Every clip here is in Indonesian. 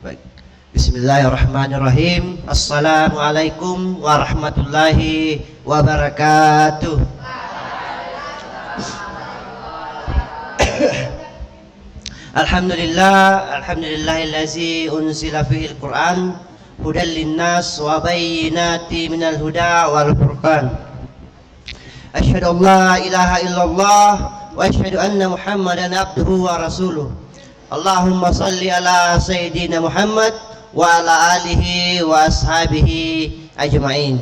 Baik. Bismillahirrahmanirrahim. Assalamualaikum warahmatullahi wabarakatuh. Alhamdulillahillazi unzila fihil Qur'an hudan linnas wa bayyinatin minal huda wal furqan. Asyhadu an la ilaha illallah wa asyhadu anna Muhammadan abduhu wa rasuluh. Allahumma salli ala Sayyidina Muhammad wa ala alihi wa ashabihi ajma'in.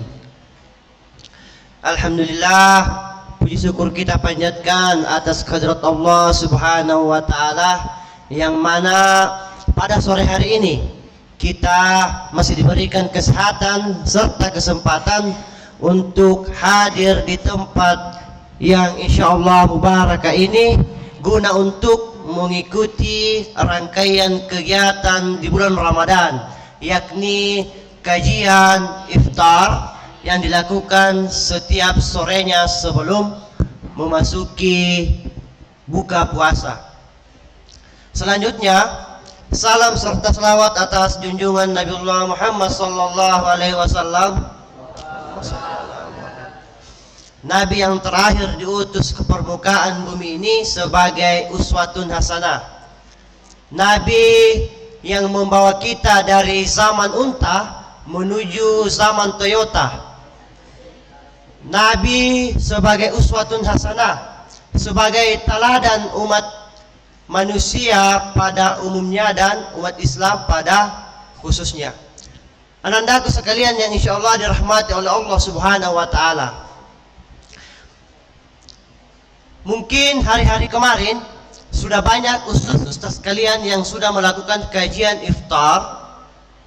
Alhamdulillah, puji syukur kita panjatkan atas kehadirat Allah subhanahu wa ta'ala, yang mana pada sore hari ini kita masih diberikan kesehatan serta kesempatan untuk hadir di tempat yang insyaallah mubarakah ini guna untuk mengikuti rangkaian kegiatan di bulan Ramadan, yakni kajian iftar yang dilakukan setiap sorenya sebelum memasuki buka puasa. Selanjutnya, salam serta selawat atas junjungan Nabiullah Muhammad sallallahu alaihi wasallam, Nabi yang terakhir diutus ke permukaan bumi ini sebagai uswatun hasanah. Nabi yang membawa kita dari zaman unta menuju zaman Toyota. Nabi sebagai uswatun hasanah, sebagai teladan umat manusia pada umumnya dan umat Islam pada khususnya. Anandaku sekalian yang insyaallah dirahmati oleh Allah subhanahu wa ta'ala, mungkin hari-hari kemarin sudah banyak ustaz-ustaz sekalian yang sudah melakukan kajian iftar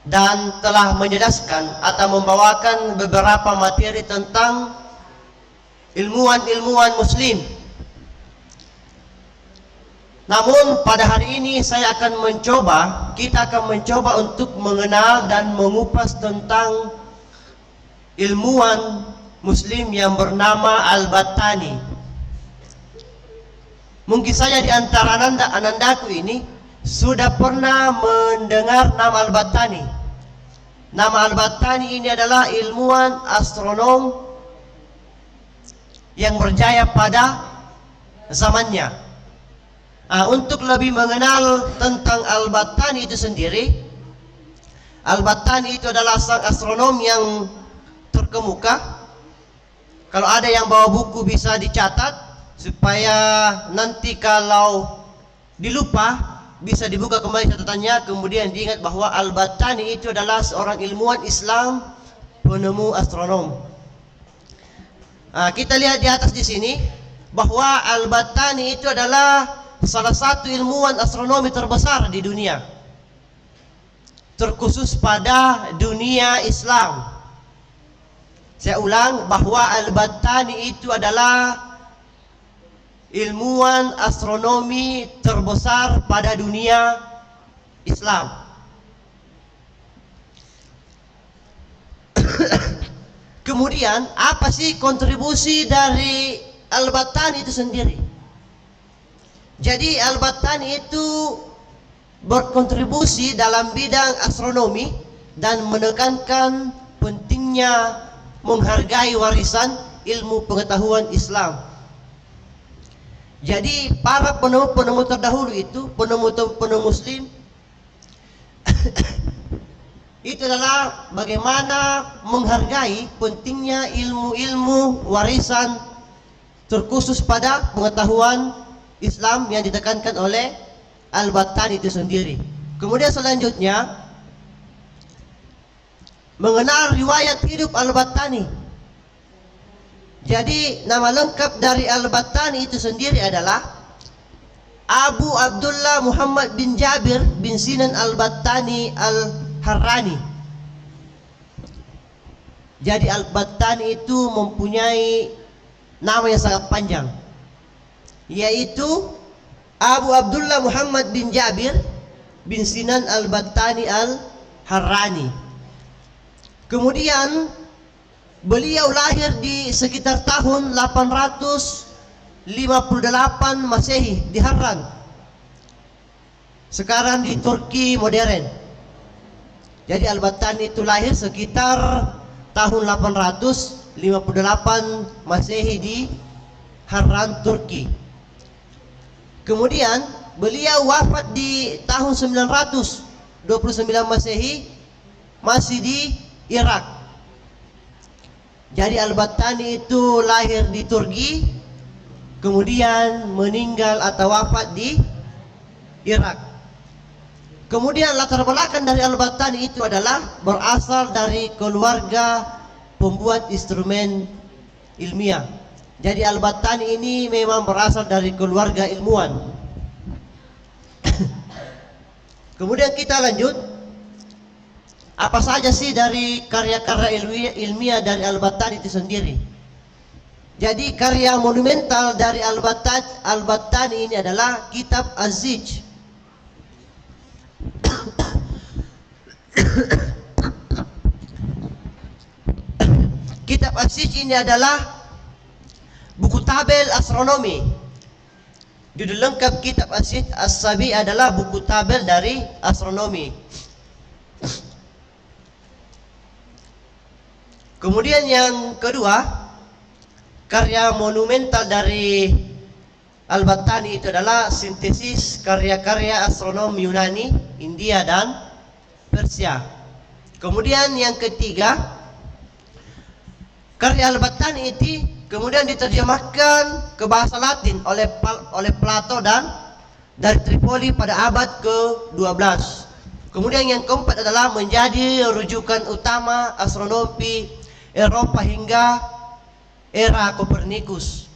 dan telah menjelaskan atau membawakan beberapa materi tentang ilmuwan-ilmuwan muslim. Namun pada hari ini kita akan mencoba untuk mengenal dan mengupas tentang ilmuwan muslim yang bernama Al-Battani. Mungkin saja di antara anandaku ini sudah pernah mendengar nama Al-Battani. Nama Al-Battani ini adalah ilmuwan astronom yang berjaya pada zamannya. Untuk lebih mengenal tentang Al-Battani itu sendiri, Al-Battani itu adalah sang astronom yang terkemuka. Kalau ada yang bawa buku bisa dicatat, supaya nanti kalau dilupa bisa dibuka kembali catatannya, kemudian diingat bahwa Al-Battani itu adalah seorang ilmuwan Islam, penemu astronom. Kita lihat di atas di sini bahwa Al-Battani itu adalah salah satu ilmuwan astronomi terbesar di dunia, terkhusus pada dunia Islam. Saya ulang bahwa Al-Battani itu adalah ilmuwan astronomi terbesar pada dunia Islam. Kemudian apa sih kontribusi dari Al-Battani itu sendiri? Jadi Al-Battani itu berkontribusi dalam bidang astronomi dan menekankan pentingnya menghargai warisan ilmu pengetahuan Islam. Jadi para penemu-penemu terdahulu itu, penemu muslim itu adalah bagaimana menghargai pentingnya ilmu-ilmu warisan terkhusus pada pengetahuan Islam yang ditekankan oleh Al-Battani itu sendiri. Kemudian selanjutnya mengenal riwayat hidup Al-Battani. Jadi nama lengkap dari Al-Battani itu sendiri adalah Abu Abdullah Muhammad bin Jabir bin Sinan Al-Battani Al-Harrani. Jadi Al-Battani itu mempunyai nama yang sangat panjang, yaitu Abu Abdullah Muhammad bin Jabir bin Sinan Al-Battani Al-Harrani. Kemudian beliau lahir di sekitar tahun 858 Masehi di Harran, sekarang di Turki modern. Jadi Al-Battani itu lahir sekitar tahun 858 Masehi di Harran, Turki. Kemudian beliau wafat di tahun 929 Masehi, masih di Irak. Jadi Al-Battani itu lahir di Turki, kemudian meninggal atau wafat di Irak. Kemudian latar belakang dari Al-Battani itu adalah berasal dari keluarga pembuat instrumen ilmiah. Jadi Al-Battani ini memang berasal dari keluarga ilmuwan. Kemudian kita lanjut. Apa saja sih dari karya-karya ilmiah dari Al-Battani itu sendiri? Jadi karya monumental dari Al-Battani ini adalah Kitab Az-Zij. Kitab Az-Zij ini adalah buku tabel astronomi. Judul lengkap Kitab Az-Zij As-Sabi adalah buku tabel dari astronomi. Kemudian yang kedua, karya monumental dari Al-Battani itu adalah sintesis karya-karya astronom Yunani, India dan Persia. Kemudian yang ketiga, karya Al-Battani itu kemudian diterjemahkan ke bahasa Latin oleh Plato dan dari Tripoli pada abad ke-12. Kemudian yang keempat adalah menjadi rujukan utama astronomi Eropa hingga era Kopernikus.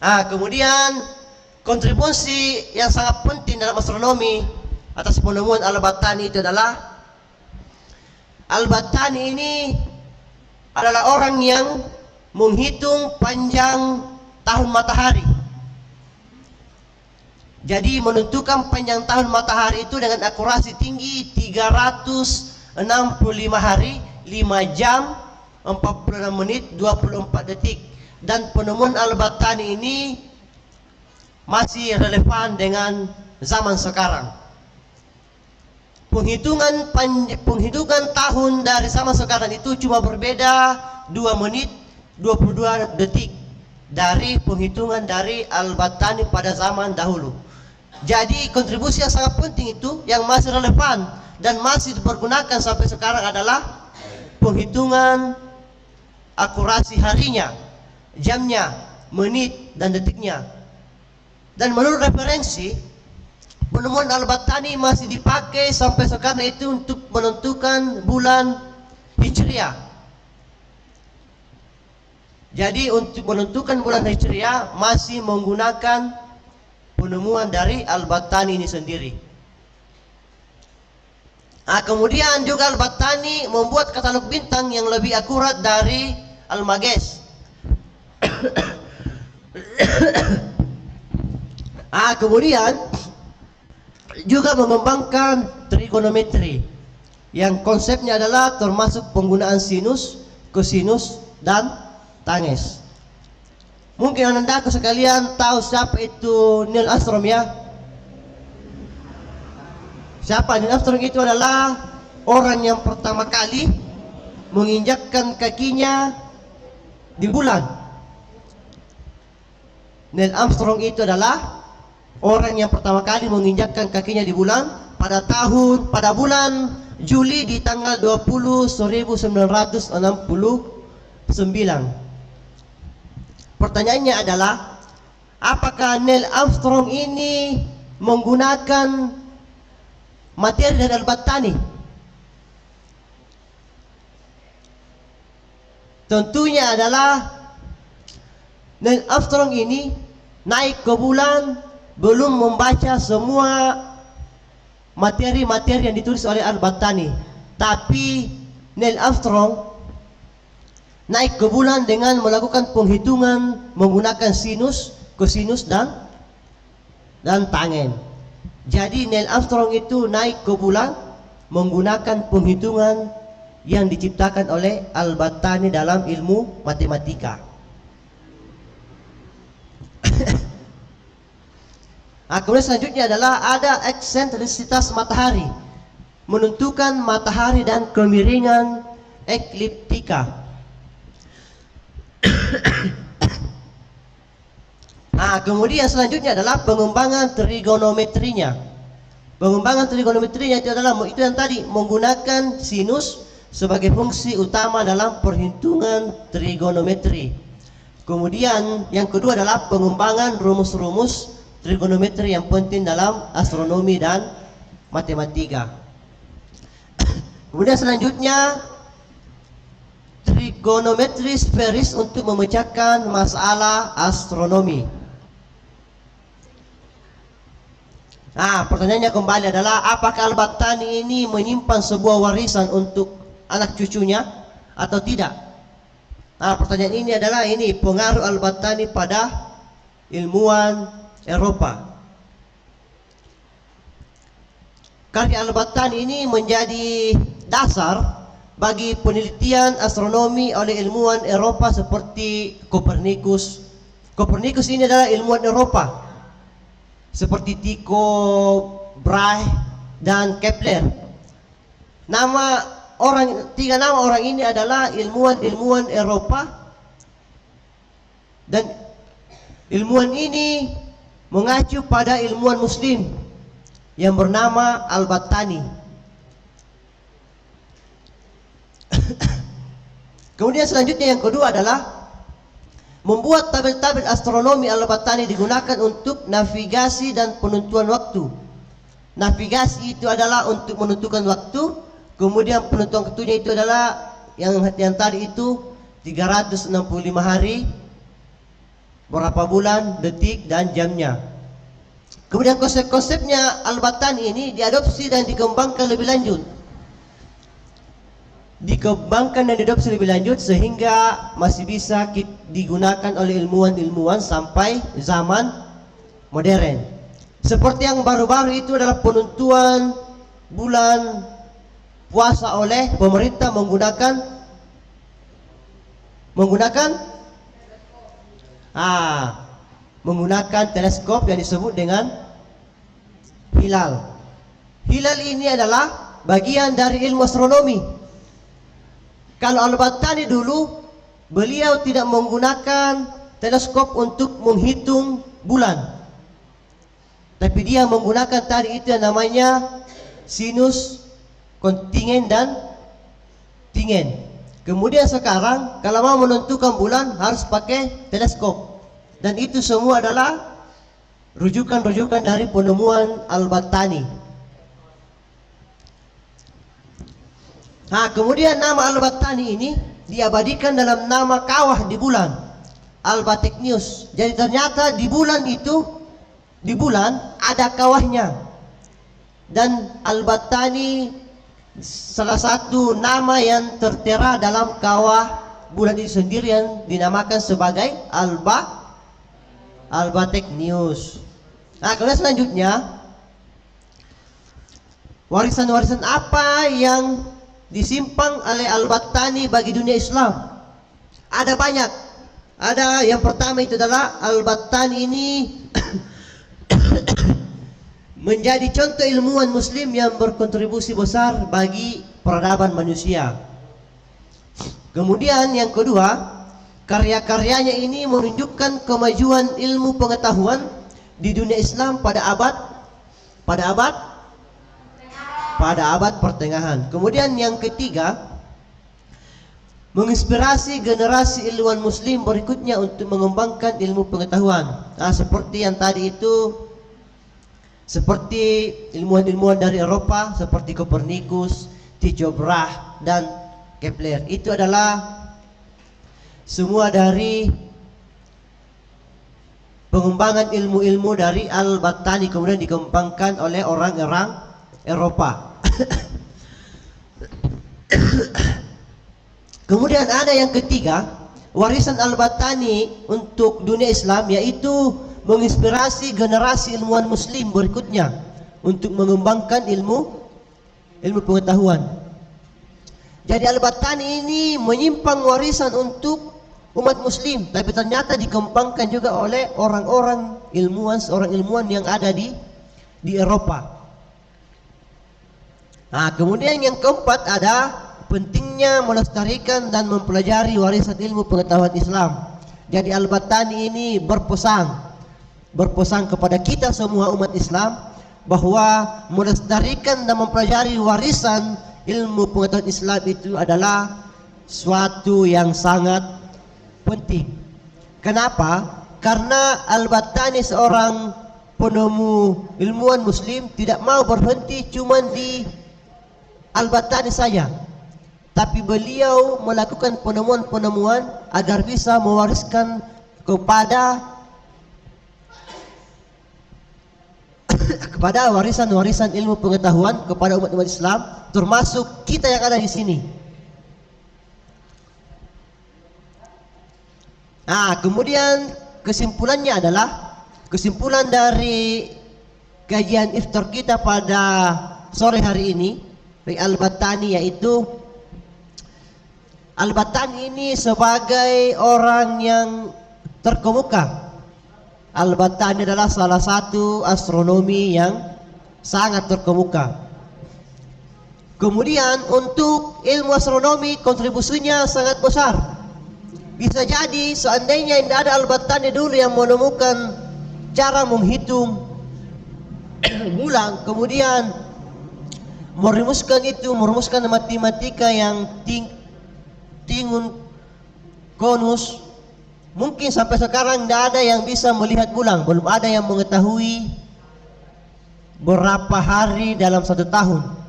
Kemudian kontribusi yang sangat penting dalam astronomi atas penemuan Al-Battani itu adalah Al-Battani ini adalah orang yang menghitung panjang tahun matahari. Jadi menentukan panjang tahun matahari itu dengan akurasi tinggi 365 hari, 5 jam, 46 menit, 24 detik. Dan penemuan Al-Battani ini masih relevan dengan zaman sekarang. Penghitungan tahun dari zaman sekarang itu cuma berbeda 2 menit 22 detik dari penghitungan dari Al-Battani pada zaman dahulu. Jadi kontribusi yang sangat penting itu yang masih relevan dan masih dipergunakan sampai sekarang adalah penghitungan akurasi harinya, jamnya, menit dan detiknya. Dan menurut referensi, penemuan Al-Battani masih dipakai sampai sekarang itu untuk menentukan bulan Hijriah. Jadi untuk menentukan bulan Hijriah masih menggunakan penemuan dari Al-Battani ini sendiri. Kemudian juga Al-Battani membuat katalog bintang yang lebih akurat dari Al-Maghes. Kemudian juga mengembangkan trigonometri yang konsepnya adalah termasuk penggunaan sinus, kosinus dan tangens. Mungkin anandaku sekalian tahu siapa itu Neil Armstrong ya? Siapa Neil Armstrong? Itu adalah orang yang pertama kali menginjakkan kakinya di bulan. Neil Armstrong itu adalah orang yang pertama kali menginjakkan kakinya di bulan pada bulan Juli di tanggal 20 1969. Pertanyaannya adalah, apakah Neil Armstrong ini menggunakan materi dari Al-Battani? Tentunya adalah Neil Armstrong ini naik ke bulan belum membaca semua materi-materi yang ditulis oleh Al-Battani. Tapi Neil Armstrong naik ke bulan dengan melakukan penghitungan menggunakan sinus, kosinus dan tangen. Jadi Neil Armstrong itu naik ke bulan menggunakan penghitungan yang diciptakan oleh Al-Battani dalam ilmu matematika. Kemudian selanjutnya adalah ada eksentrisitas matahari, menentukan matahari dan kemiringan ekliptika. Kemudian selanjutnya adalah pengembangan trigonometrinya. Pengembangan trigonometrinya itu adalah itu yang tadi, menggunakan sinus sebagai fungsi utama dalam perhitungan trigonometri. Kemudian yang kedua adalah pengembangan rumus-rumus trigonometri yang penting dalam astronomi dan matematika. Kemudian selanjutnya trigonometri sferis untuk memecahkan masalah astronomi. Pertanyaannya kembali adalah, apakah Al-Battani ini menyimpan sebuah warisan untuk anak cucunya atau tidak? Pertanyaan ini adalah pengaruh Al-Battani pada ilmuwan Eropa. Karya Al-Battani ini menjadi dasar bagi penelitian astronomi oleh ilmuwan Eropa seperti Copernicus. Copernicus ini adalah ilmuwan Eropa seperti Tycho Brahe dan Kepler. Tiga nama orang ini adalah ilmuwan Eropa, dan ilmuwan ini mengacu pada ilmuwan Muslim yang bernama Al-Battani. Kemudian selanjutnya yang kedua adalah membuat tabel-tabel astronomi. Al-Battani digunakan untuk navigasi dan penentuan waktu. Navigasi itu adalah untuk menentukan waktu, kemudian penentuan waktunya itu adalah yang tadi itu 365 hari, berapa bulan, detik, dan jamnya. Kemudian konsep-konsepnya Al-Battani ini diadopsi dan dikembangkan lebih lanjut. Sehingga masih bisa digunakan oleh ilmuwan-ilmuwan sampai zaman modern. Seperti yang baru-baru itu adalah penentuan bulan puasa oleh pemerintah menggunakan teleskop yang disebut dengan hilal. Hilal ini adalah bagian dari ilmu astronomi. Kalau Al-Battani dulu, beliau tidak menggunakan teleskop untuk menghitung bulan, tapi dia menggunakan tadi itu yang namanya sinus, kontingen, dan tingen. Kemudian sekarang kalau mau menentukan bulan harus pakai teleskop, dan itu semua adalah rujukan-rujukan dari penemuan Al-Battani. Kemudian nama Al-Battani ini diabadikan dalam nama kawah di bulan, Albategnius. Jadi ternyata di bulan ada kawahnya, dan Al-Battani salah satu nama yang tertera dalam kawah bulan itu sendiri yang dinamakan sebagai Albategnius. Kemudian selanjutnya, warisan-warisan apa yang disimpan oleh Al-Battani bagi dunia Islam? Ada banyak. Ada yang pertama itu adalah Al-Battani ini menjadi contoh ilmuwan Muslim yang berkontribusi besar bagi peradaban manusia. Kemudian yang kedua, karya-karyanya ini menunjukkan kemajuan ilmu pengetahuan di dunia Islam pada abad pertengahan. Kemudian yang ketiga, menginspirasi generasi ilmuwan Muslim berikutnya untuk mengembangkan ilmu pengetahuan. Seperti yang tadi itu, seperti ilmuwan-ilmuwan dari Eropa seperti Copernicus, Tycho Brahe, dan Kepler. Itu adalah semua dari pengembangan ilmu-ilmu dari Al-Battani, kemudian dikembangkan oleh orang-orang Eropa. Kemudian ada yang ketiga, warisan Al-Battani untuk dunia Islam, yaitu menginspirasi generasi ilmuwan Muslim berikutnya untuk mengembangkan ilmu pengetahuan. Jadi Al-Battani ini menyimpan warisan untuk umat muslim, tapi ternyata dikembangkan juga oleh orang-orang ilmuwan, seorang ilmuwan yang ada di Eropa. Nah, kemudian yang keempat ada pentingnya melestarikan dan mempelajari warisan ilmu pengetahuan Islam. Jadi Al-Battani ini berpesan kepada kita semua umat Islam bahwa melestarikan dan mempelajari warisan ilmu pengetahuan Islam itu adalah suatu yang sangat penting. Kenapa? Karena Al-Battani seorang penemu ilmuwan muslim tidak mau berhenti cuma di Al-Battani saja, tapi beliau melakukan penemuan-penemuan agar bisa mewariskan kepada warisan-warisan ilmu pengetahuan kepada umat-umat Islam, termasuk kita yang ada di sini. Nah, kemudian kesimpulannya adalah kesimpulan dari kajian iftar kita pada sore hari ini dari Al-Battani, yaitu Al-Battani ini sebagai orang yang terkemuka. Al-Battani adalah salah satu astronomi yang sangat terkemuka. Kemudian untuk ilmu astronomi kontribusinya sangat besar. Bisa jadi seandainya tidak ada Al-Battani dulu yang menemukan cara menghitung bulan, kemudian merumuskan matematika yang tingun konus, mungkin sampai sekarang tidak ada yang bisa melihat bulan, belum ada yang mengetahui berapa hari dalam satu tahun.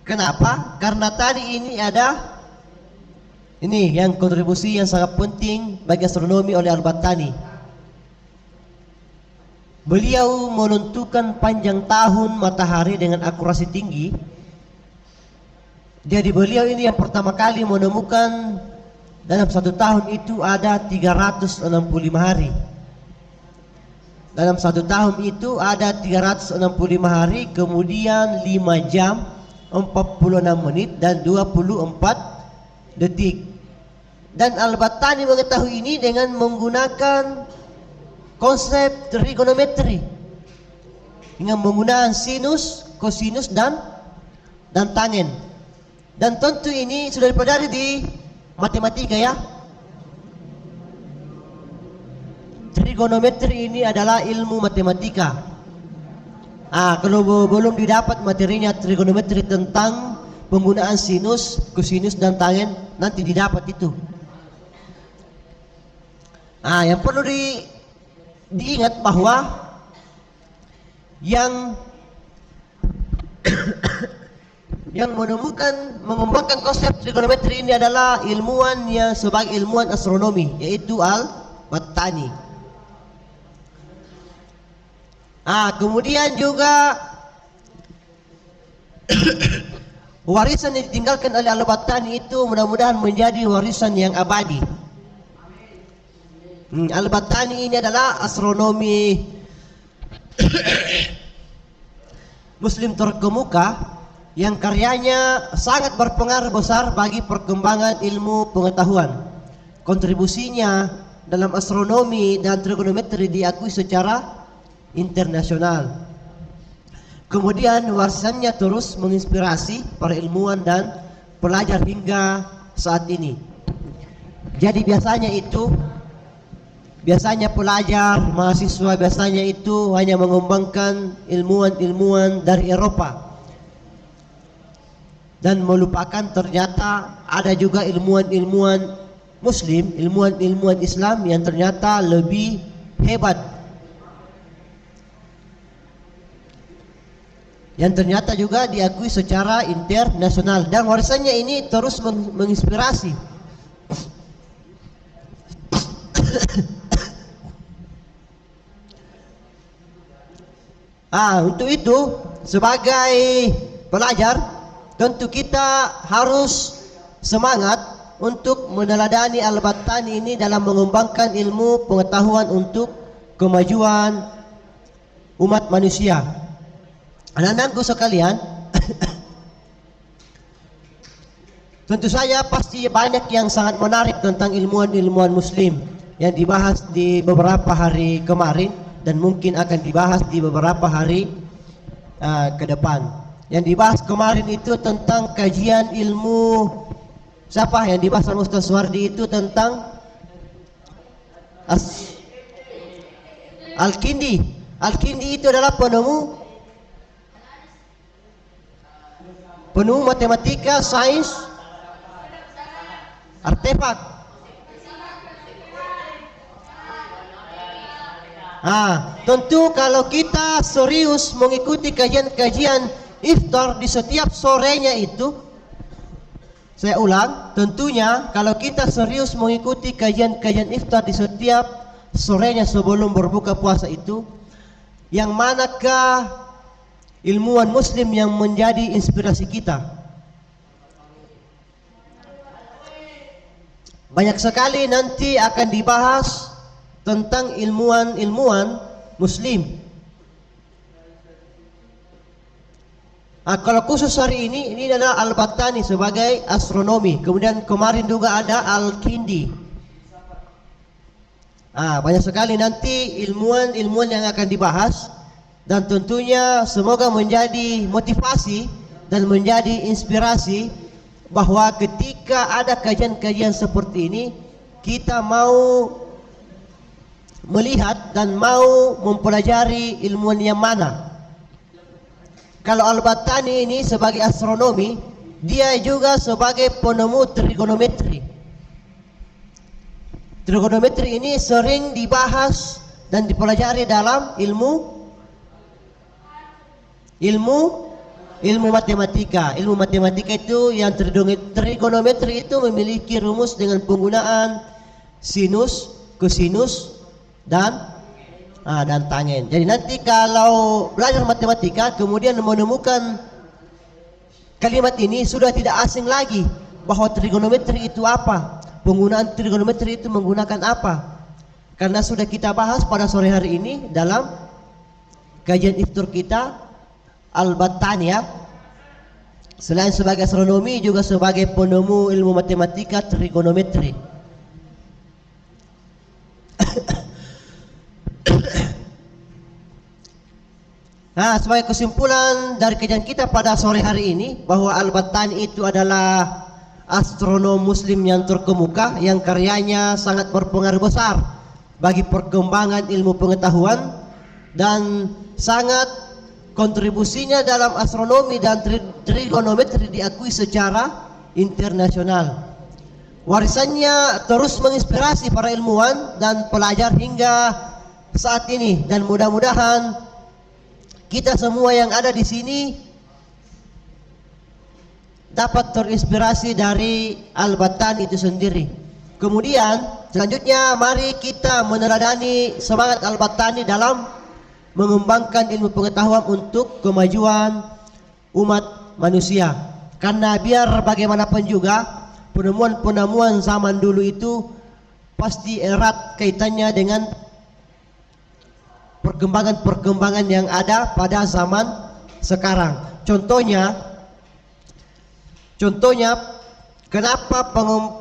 Kenapa? Karena tadi ini ada yang kontribusi yang sangat penting bagi astronomi oleh Al-Battani. Beliau menentukan panjang tahun matahari dengan akurasi tinggi. Jadi beliau ini yang pertama kali menemukan dalam satu tahun itu ada 365 hari. Dalam satu tahun itu ada 365 hari, kemudian 5 jam 46 menit dan 24 detik. Dan Al-Battani mengetahui ini dengan menggunakan konsep trigonometri, dengan menggunakan sinus, kosinus dan tangen. Dan tentu ini sudah dipelajari di matematika ya. Trigonometri ini adalah ilmu matematika. Kalau belum didapat materinya trigonometri tentang penggunaan sinus, kosinus dan tangen, nanti didapat itu. Yang perlu diingat bahwa yang mengembangkan konsep trigonometri ini adalah ilmuwan yang sebagai ilmuwan astronomi, yaitu Al-Battani. Kemudian juga warisan yang ditinggalkan oleh Al-Battani itu mudah-mudahan menjadi warisan yang abadi. Al-Battani ini adalah astronomi muslim terkemuka yang karyanya sangat berpengaruh besar bagi perkembangan ilmu pengetahuan. Kontribusinya dalam astronomi dan trigonometri diakui secara internasional. Kemudian warisannya terus menginspirasi para ilmuwan dan pelajar hingga saat ini. Jadi biasanya pelajar, mahasiswa biasanya itu hanya mengembangkan ilmuwan-ilmuwan dari Eropa dan melupakan ternyata ada juga ilmuwan-ilmuwan muslim, ilmuwan-ilmuwan Islam yang ternyata lebih hebat, yang ternyata juga diakui secara internasional, dan warisannya ini terus menginspirasi. Untuk itu sebagai pelajar tentu kita harus semangat untuk meneladani Al-Battani ini dalam mengembangkan ilmu pengetahuan untuk kemajuan umat manusia. Anak-anakku sekalian, Tentu saja pasti banyak yang sangat menarik tentang ilmuwan-ilmuwan muslim yang dibahas di beberapa hari kemarin dan mungkin akan dibahas di beberapa hari ke depan. Yang dibahas kemarin itu tentang kajian ilmu, siapa yang dibahas oleh Ustaz Suwardi itu tentang Al-Kindi. Al-Kindi itu adalah penemu matematika, sains, artefak. Tentu kalau kita serius mengikuti kajian-kajian iftar di setiap sorenya itu, saya ulang, tentunya kalau kita serius mengikuti kajian-kajian iftar di setiap sorenya sebelum berbuka puasa itu, yang manakah ilmuwan muslim yang menjadi inspirasi kita? Banyak sekali nanti akan dibahas tentang ilmuwan-ilmuwan muslim. Kalau khusus hari ini adalah Al-Battani sebagai astronomi. Kemudian kemarin juga ada Al-Kindi. Banyak sekali nanti ilmuwan-ilmuwan yang akan dibahas, dan tentunya semoga menjadi motivasi dan menjadi inspirasi bahwa ketika ada kajian-kajian seperti ini, kita mau melihat dan mau mempelajari ilmuwan yang mana. Kalau Al-Battani ini sebagai astronomi, dia juga sebagai penemu trigonometri. Trigonometri ini sering dibahas dan dipelajari dalam ilmu matematika. Ilmu matematika itu yang trigonometri itu memiliki rumus dengan penggunaan sinus, kosinus, dan tangen. Jadi nanti kalau belajar matematika kemudian menemukan kalimat ini, sudah tidak asing lagi bahwa trigonometri itu apa, penggunaan trigonometri itu menggunakan apa, karena sudah kita bahas pada sore hari ini dalam kajian iftar kita Al-Battani ya. Selain sebagai astronomi juga sebagai penemu ilmu matematika trigonometri. Sebagai kesimpulan dari kajian kita pada sore hari ini, bahwa Al-Battani itu adalah astronom muslim yang terkemuka, yang karyanya sangat berpengaruh besar bagi perkembangan ilmu pengetahuan, dan sangat kontribusinya dalam astronomi dan trigonometri diakui secara internasional. Warisannya terus menginspirasi para ilmuwan dan pelajar hingga saat ini, dan mudah-mudahan kita semua yang ada di sini dapat terinspirasi dari Al-Battani itu sendiri. Kemudian selanjutnya mari kita meneladani semangat Al-Battani dalam mengembangkan ilmu pengetahuan untuk kemajuan umat manusia. Karena biar bagaimanapun juga penemuan-penemuan zaman dulu itu pasti erat kaitannya dengan perkembangan-perkembangan yang ada pada zaman sekarang. Contohnya kenapa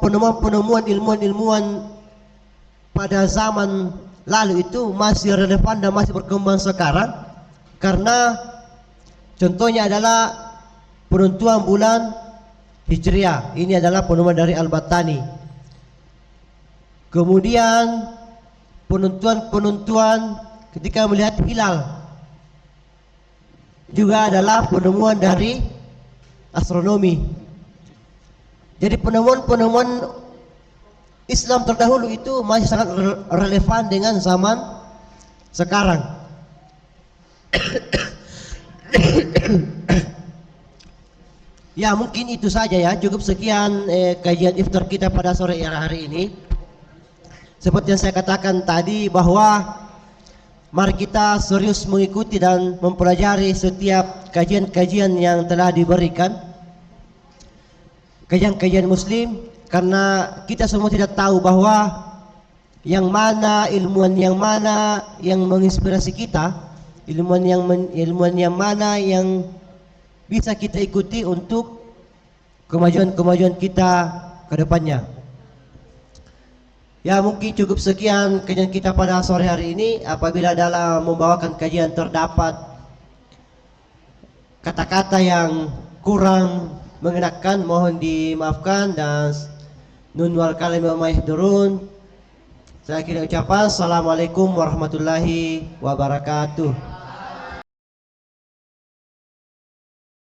penemuan-penemuan ilmuwan-ilmuwan pada zaman lalu itu masih relevan dan masih berkembang sekarang? Karena contohnya adalah penentuan bulan Hijriah. Ini adalah penemuan dari Al-Battani. Kemudian penentuan ketika melihat hilal juga adalah penemuan dari astronomi. Jadi penemuan-penemuan Islam terdahulu itu masih sangat relevan dengan zaman sekarang. Ya, mungkin itu saja ya. Cukup sekian kajian iftar kita pada sore hari ini. Seperti yang saya katakan tadi, bahwa mari kita serius mengikuti dan mempelajari setiap kajian-kajian yang telah diberikan, kajian-kajian muslim, karena kita semua tidak tahu bahwa yang mana ilmuwan yang mana yang menginspirasi kita, ilmuwan yang mana yang bisa kita ikuti untuk kemajuan kita ke depannya. Ya, mungkin cukup sekian kajian kita pada sore hari ini. Apabila dalam membawakan kajian terdapat kata-kata yang kurang mengenakan, mohon dimaafkan, dan nun wal kalim wa yahdurun. Saya akhiri ucapan assalamualaikum warahmatullahi wabarakatuh.